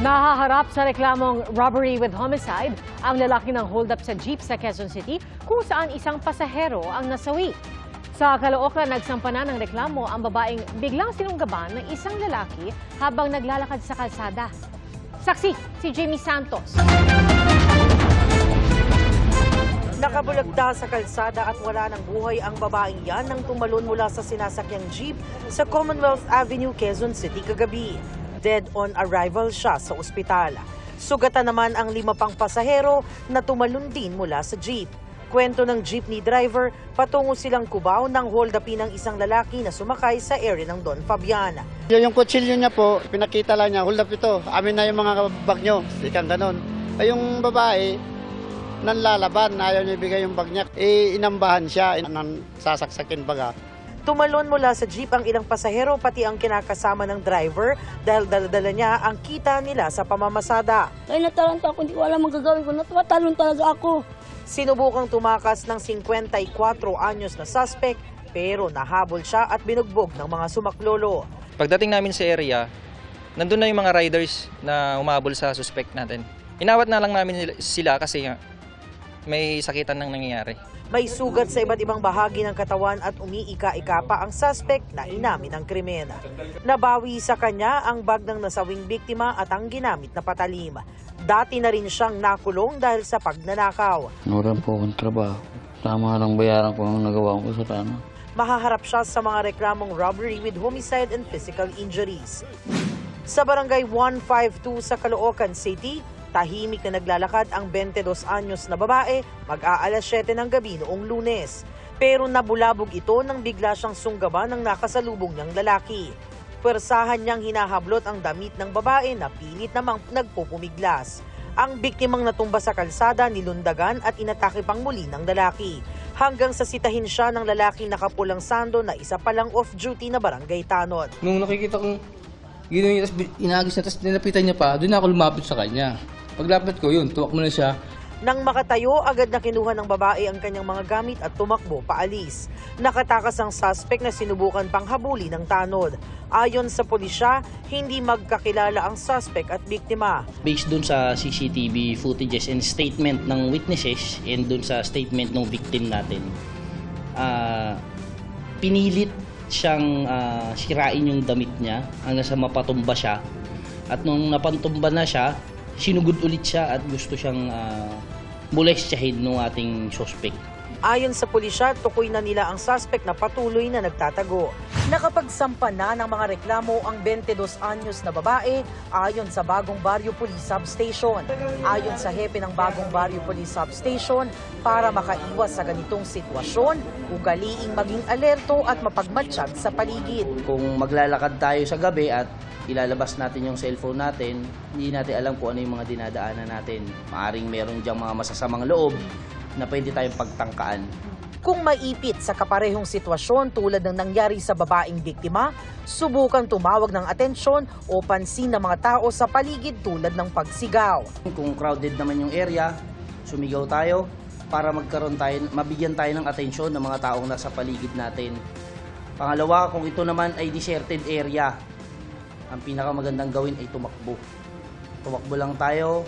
Nahaharap sa reklamong robbery with homicide ang lalaki ng hold-up sa jeep sa Quezon City kung saan isang pasahero ang nasawi. Sa Caloocan, nagsampa na ng reklamo ang babaeng biglang sinunggaban ng isang lalaki habang naglalakad sa kalsada. Saksi, si Jamie Santos. Nakabulagta sa kalsada at wala ng buhay ang babaeng yan nang tumalon mula sa sinasakyang jeep sa Commonwealth Avenue, Quezon City kagabi. Dead on arrival siya sa ospital. Sugatan naman ang 5 pang pasahero na tumalon din mula sa jeep. Kwento ng jeepney driver, patungo silang Cubao nang hold-upin ng isang lalaki na sumakay sa area ng Don Fabian. Yung kutsilyo niya po, pinakita lang niya, hold up ito, amin na yung mga bag nyo, ikang ganon. Ay yung babae, nanlalaban, ayaw niya ibigay yung bag niya, inambahan siya, nang sasaksakin baga. Tumalon mula sa jeep ang ilang pasahero pati ang kinakasama ng driver dahil dala-dala niya ang kita nila sa pamamasada. Ay nataranta ako, hindi ko alam ang gagawin ko, natatalon talaga ako. Sinubukang tumakas ng 54 anyos na suspect pero nahabol siya at binugbog ng mga sumaklolo. Pagdating namin sa area, nandun na yung mga riders na umabol sa suspect natin. Inawat na lang namin sila kasi may sakitan nang nangyayari. May sugat sa iba't ibang bahagi ng katawan at umiika-ika pa ang suspect na inamin ng krimen. Nabawi sa kanya ang bag ng nasawing biktima at ang ginamit na patalim. Dati na rin siyang nakulong dahil sa pagnanakaw. Nuran po akong trabaho. Tama lang bayaran ko ang nagawa ko sa tanong. Mahaharap siya sa mga reklamong robbery with homicide and physical injuries. Sa barangay 152 sa Caloocan City, tahimik na naglalakad ang 22 anyos na babae mag-aalas 7 ng gabi noong Lunes. Pero nabulabog ito nang bigla siyang sunggaban ng nakasalubong niyang lalaki. Pwersahan niyang hinahablot ang damit ng babae na pilit namang nagpupumiglas. Ang biktimang natumba sa kalsada nilundagan at inatake pang muli ng lalaki. Hanggang sa sitahin siya ng lalaking nakapulang sando na isa palang off-duty na barangay tanod. Nung nakikita kong ginawa niya, tapos inagis na, tapos nilapitan niya pa, doon ako lumapit sa kanya. Paglapit ko, yun, tuwak mo na siya. Nang makatayo, agad na kinuha ng babae ang kanyang mga gamit at tumakbo paalis. Nakatakas ang suspect na sinubukan pang habuli ng tanod. Ayon sa pulisya, hindi magkakilala ang suspect at biktima. Based dun sa CCTV footages and statement ng witnesses and dun sa statement ng victim natin, pinilit siyang sirain yung damit niya hanggang sa mapatumba siya. At nung napantumba na siya, sinugod ulit siya at gusto siyang molestyahin ng ating suspect. Ayon sa pulisya, tukoy na nila ang suspect na patuloy na nagtatago. Nakapagsampa na ng mga reklamo ang 22 anyos na babae ayon sa Bagong Barrio Police Substation. Ayon sa hepe ng Bagong Barrio Police Substation, para makaiwas sa ganitong sitwasyon, ugaliing maging alerto at mapagmatsyag sa paligid. Kung maglalakad tayo sa gabi at ilalabas natin yung cellphone natin, hindi natin alam kung ano yung mga dinadaanan natin. Maaring meron diyang mga masasamang loob na pwede tayong pagtangkaan. Kung maipit sa kaparehong sitwasyon tulad ng nangyari sa babaeng biktima, subukan tumawag ng atensyon o pansin ng mga tao sa paligid tulad ng pagsigaw. Kung crowded naman yung area, sumigaw tayo para mabigyan tayo ng atensyon ng mga taong nasa paligid natin. Pangalawa, kung ito naman ay deserted area, ang pinakamagandang gawin ay tumakbo. Tumakbo lang tayo,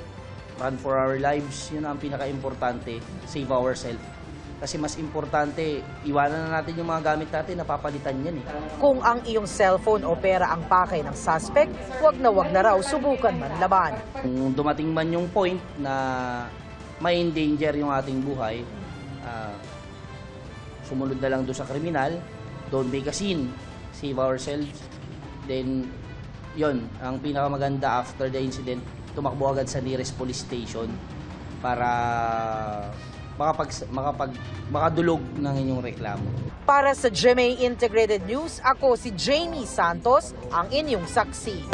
run for our lives, yun ang pinaka-importante, save ourselves. Kasi mas importante, iwanan na natin yung mga gamit natin, napapalitan yan eh. Kung ang iyong cellphone o pera ang pakay ng suspect, wag na raw subukan manlaban. Kung dumating man yung point na may endanger yung ating buhay, sumunod na lang doon sa kriminal, don't make a scene, save ourselves, then yon ang pinakamaganda after the incident, tumakbo agad sa nearest police station para makadulog ng inyong reklamo. Para sa GMA Integrated News, ako si Jamie Santos, ang inyong saksi.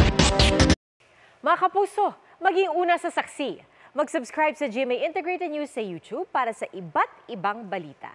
Mga kapuso, maging una sa saksi. Mag-subscribe sa GMA Integrated News sa YouTube para sa iba't ibang balita.